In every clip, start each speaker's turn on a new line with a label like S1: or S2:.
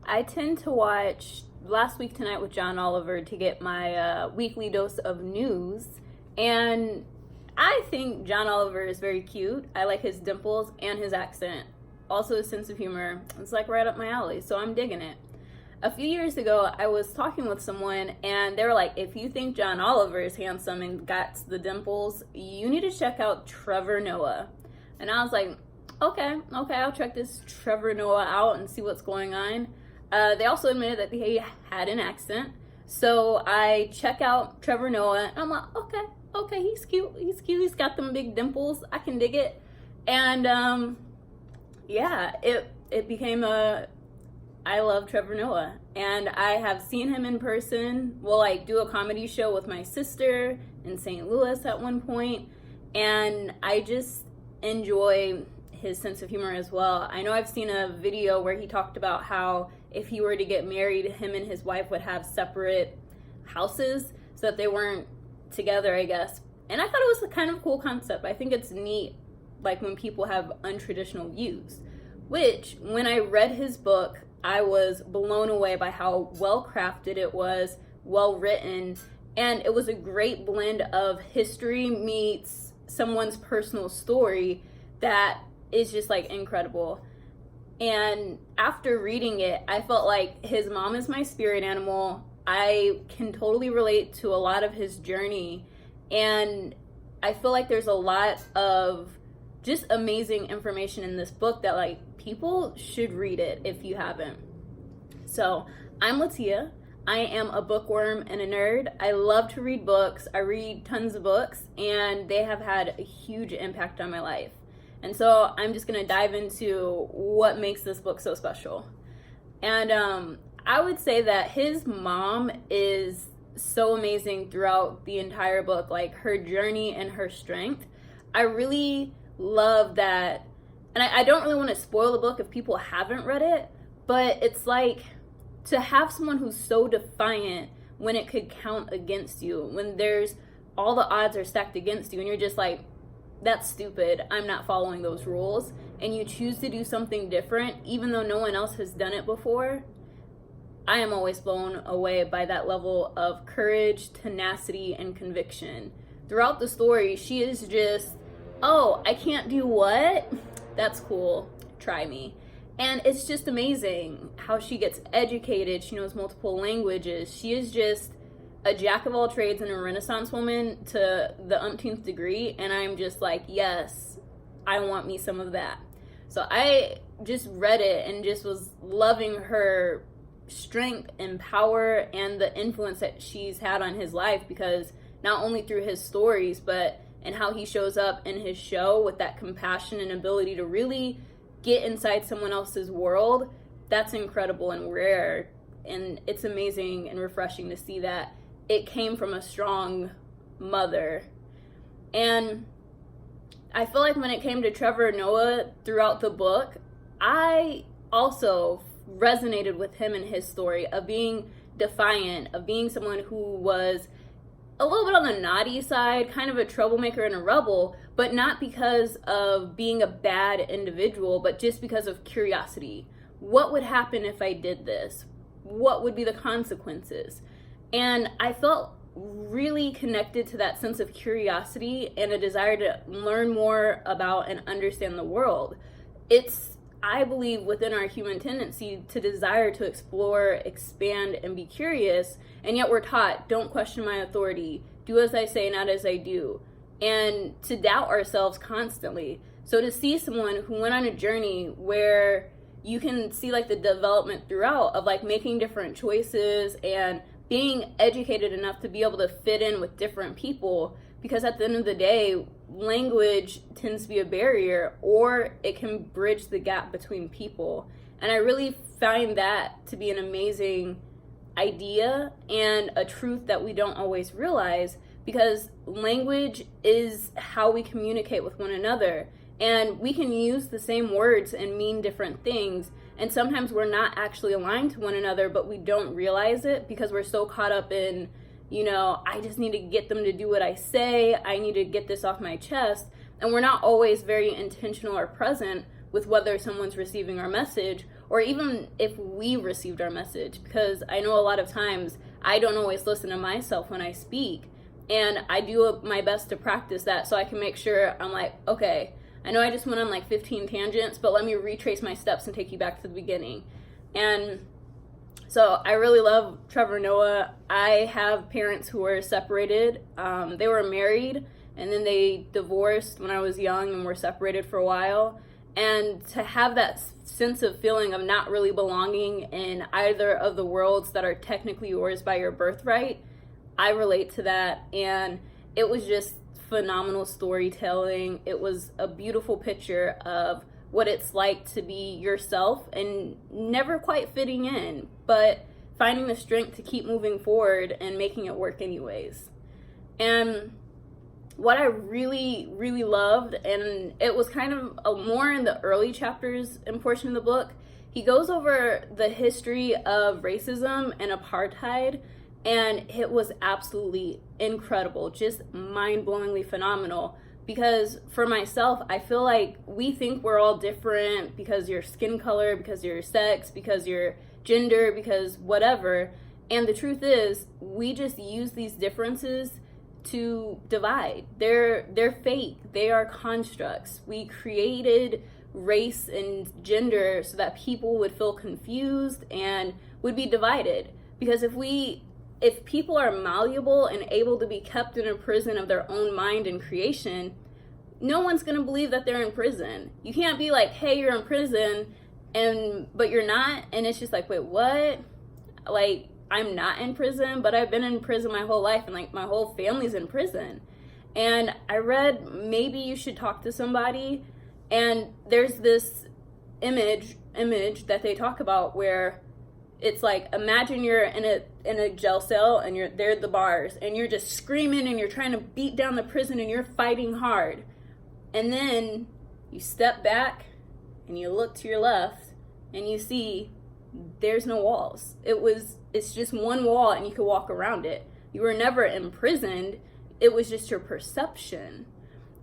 S1: I tend to watch Last Week Tonight with John Oliver to get my weekly dose of news. And I think John Oliver is very cute. I like his dimples and his accent. Also his sense of humor. It's like right up my alley, so I'm digging it. A few years ago, I was talking with someone and they were like, if you think John Oliver is handsome and got the dimples, you need to check out Trevor Noah. And I was like, okay, I'll check this Trevor Noah out and see what's going on. They also admitted that he had an accent. So I check out Trevor Noah and I'm like, okay, he's cute. He's got them big dimples. I can dig it. And yeah, it became I love Trevor Noah, and I have seen him in person. We'll like do a comedy show with my sister in St. Louis at one point, and I just enjoy his sense of humor as well. I know I've seen a video where he talked about how if he were to get married, him and his wife would have separate houses so that they weren't together, I guess. And I thought it was a kind of cool concept. I think it's neat, like when people have untraditional views, which when I read his book, I was blown away by how well crafted it was, well written, and it was a great blend of history meets someone's personal story that is just like incredible. And after reading it, I felt like his mom is my spirit animal. I can totally relate to a lot of his journey, and I feel like there's a lot of just amazing information in this book that like people should read it if you haven't. So I'm Latia. I am a bookworm and a nerd. I love to read books. I read tons of books and they have had a huge impact on my life. And so I'm just gonna dive into what makes this book so special. And I would say that his mom is so amazing throughout the entire book, like her journey and her strength. I really love that. And I don't really want to spoil the book if people haven't read it, but it's like to have someone who's so defiant when it could count against you, when there's all the odds are stacked against you and you're just like, that's stupid, I'm not following those rules, and you choose to do something different even though no one else has done it before. I am always blown away by that level of courage, tenacity, and conviction. Throughout the story, she is just, oh, I can't do what? That's cool, try me. And it's just amazing how she gets educated. She knows multiple languages. She is just a jack of all trades and a Renaissance woman to the umpteenth degree. And I'm just like, yes, I want me some of that. So I just read it and just was loving her strength and power and the influence that she's had on his life, because not only through his stories, but and how he shows up in his show with that compassion and ability to really get inside someone else's world. That's incredible and rare. And it's amazing and refreshing to see that it came from a strong mother. And I feel like when it came to Trevor Noah throughout the book, I also resonated with him and his story of being defiant, of being someone who was a little bit on the naughty side, kind of a troublemaker and a rebel, but not because of being a bad individual, but just because of curiosity. What would happen if I did this? What would be the consequences? And I felt really connected to that sense of curiosity and a desire to learn more about and understand the world. It's, I believe, within our human tendency to desire to explore, expand, and be curious, and yet we're taught, don't question my authority, do as I say, not as I do, and to doubt ourselves constantly. So to see someone who went on a journey where you can see like the development throughout of like making different choices and being educated enough to be able to fit in with different people, because at the end of the day, language tends to be a barrier, or it can bridge the gap between people. And I really find that to be an amazing idea and a truth that we don't always realize, because language is how we communicate with one another. And we can use the same words and mean different things. And sometimes we're not actually aligned to one another, but we don't realize it because we're so caught up in, you know, I just need to get them to do what I say. I need to get this off my chest. And we're not always very intentional or present with whether someone's receiving our message or even if we received our message, because I know a lot of times I don't always listen to myself when I speak, and I do my best to practice that so I can make sure I'm like, okay, I know I just went on like 15 tangents, but let me retrace my steps and take you back to the beginning. And so I really love Trevor Noah. I have parents who were separated. They were married and then they divorced when I was young and were separated for a while. And to have that sense of feeling of not really belonging in either of the worlds that are technically yours by your birthright, I relate to that. And it was just phenomenal storytelling. It was a beautiful picture of what it's like to be yourself and never quite fitting in, but finding the strength to keep moving forward and making it work anyways. And what I really, really loved, and it was kind of more in the early chapters and portion of the book, he goes over the history of racism and apartheid, and it was absolutely incredible, just mind-blowingly phenomenal. Because for myself, I feel like we think we're all different because your skin color, because your sex, because your gender, because whatever. And the truth is, we just use these differences to divide. They're fake. They are constructs. We created race and gender so that people would feel confused and would be divided. Because if people are malleable and able to be kept in a prison of their own mind and creation, no one's going to believe that they're in prison. You can't be like, hey, you're in prison, but you're not. And it's just like, wait, what? Like, I'm not in prison, but I've been in prison my whole life, and like my whole family's in prison. And I read maybe you should talk to somebody, and there's this image that they talk about where it's like, imagine you're in a jail cell and they're at the bars and you're just screaming and you're trying to beat down the prison and you're fighting hard. And then you step back and you look to your left and you see there's no walls. It's just one wall and you can walk around it. You were never imprisoned. It was just your perception.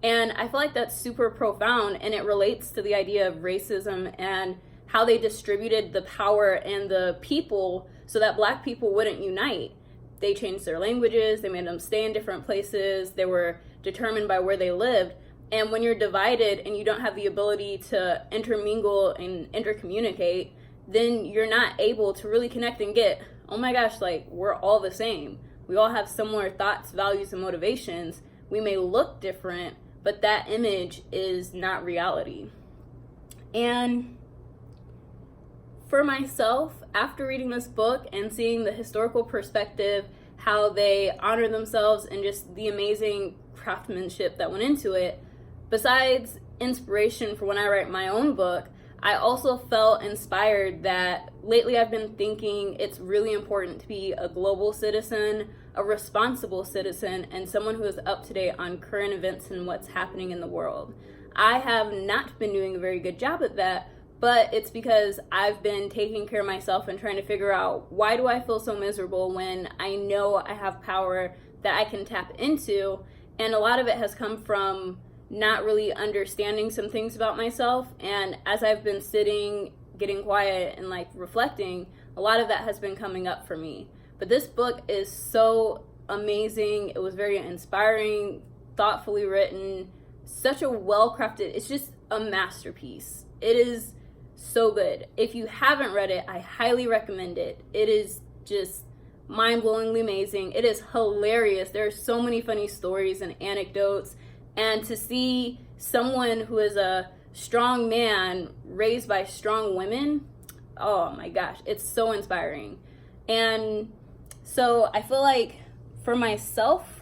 S1: And I feel like that's super profound, and it relates to the idea of racism and how they distributed the power and the people so that Black people wouldn't unite. They changed their languages, they made them stay in different places, they were determined by where they lived. And when you're divided and you don't have the ability to intermingle and intercommunicate, then you're not able to really connect and get, oh my gosh, like, we're all the same. We all have similar thoughts, values, and motivations. We may look different, but that image is not reality. And for myself, after reading this book and seeing the historical perspective, how they honor themselves and just the amazing craftsmanship that went into it, besides inspiration for when I write my own book, I also felt inspired that lately I've been thinking it's really important to be a global citizen, a responsible citizen, and someone who is up to date on current events and what's happening in the world. I have not been doing a very good job at that, but it's because I've been taking care of myself and trying to figure out, why do I feel so miserable when I know I have power that I can tap into? And a lot of it has come from not really understanding some things about myself. And as I've been sitting, getting quiet and like reflecting, a lot of that has been coming up for me. But this book is so amazing. It was very inspiring, thoughtfully written, such a well-crafted, it's just a masterpiece. It is so good. If you haven't read it, I highly recommend it. It is just mind-blowingly amazing. It is hilarious. There are so many funny stories and anecdotes. And to see someone who is a strong man raised by strong women, oh my gosh, it's so inspiring. And so I feel like for myself,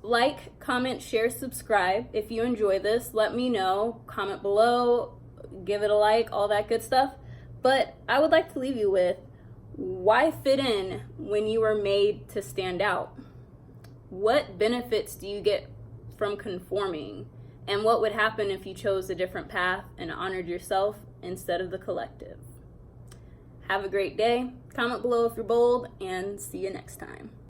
S1: like, comment, share, subscribe. If you enjoy this, let me know. Comment below, give it a like, all that good stuff. But I would like to leave you with, why fit in when you were made to stand out? What benefits do you get from conforming? And what would happen if you chose a different path and honored yourself instead of the collective? Have a great day. Comment below if you're bold, and see you next time.